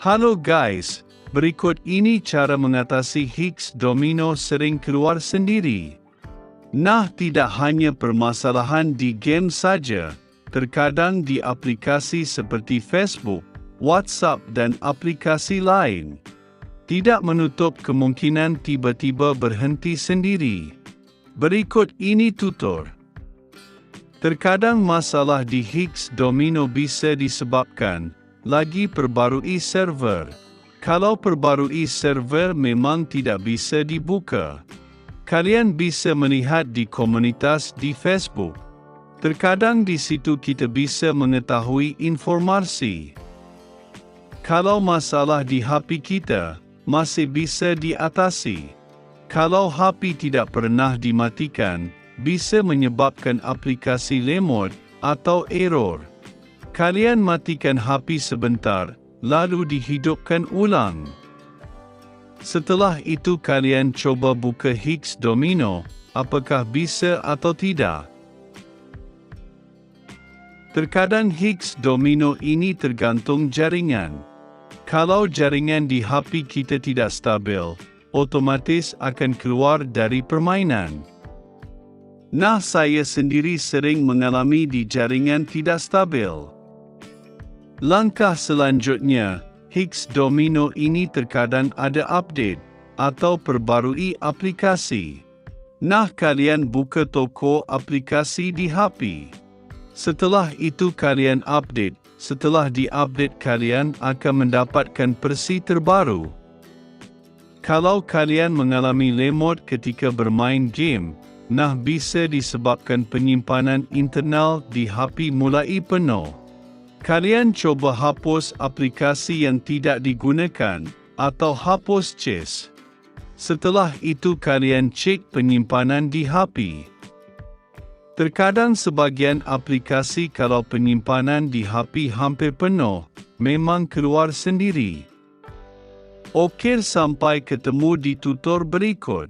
Halo guys, berikut ini cara mengatasi Higgs Domino sering keluar sendiri. Nah, tidak hanya permasalahan di game saja, terkadang di aplikasi seperti Facebook, WhatsApp dan aplikasi lain. Tidak menutup kemungkinan tiba-tiba berhenti sendiri. Berikut ini tutor. Terkadang masalah di Higgs Domino bisa disebabkan lagi perbarui server. Kalau perbarui server memang tidak bisa dibuka. Kalian bisa melihat di komunitas di Facebook. Terkadang di situ kita bisa mengetahui informasi. Kalau masalah di HP kita, masih bisa diatasi. Kalau HP tidak pernah dimatikan, bisa menyebabkan aplikasi lemot atau error. Kalian matikan HP sebentar, lalu dihidupkan ulang. Setelah itu kalian coba buka Higgs Domino, apakah bisa atau tidak? Terkadang Higgs Domino ini tergantung jaringan. Kalau jaringan di HP kita tidak stabil, otomatis akan keluar dari permainan. Nah, saya sendiri sering mengalami di jaringan tidak stabil. Langkah selanjutnya, Higgs Domino ini terkadang ada update atau perbarui aplikasi. Nah, kalian buka toko aplikasi di HP. Setelah itu kalian update. Setelah di-update kalian akan mendapatkan versi terbaru. Kalau kalian mengalami lemot ketika bermain game, nah bisa disebabkan penyimpanan internal di HP mulai penuh. Kalian coba hapus aplikasi yang tidak digunakan, atau hapus cache. Setelah itu kalian cek penyimpanan di HP. Terkadang sebagian aplikasi kalau penyimpanan di HP hampir penuh, memang keluar sendiri. Okey, sampai ketemu di tutor berikut.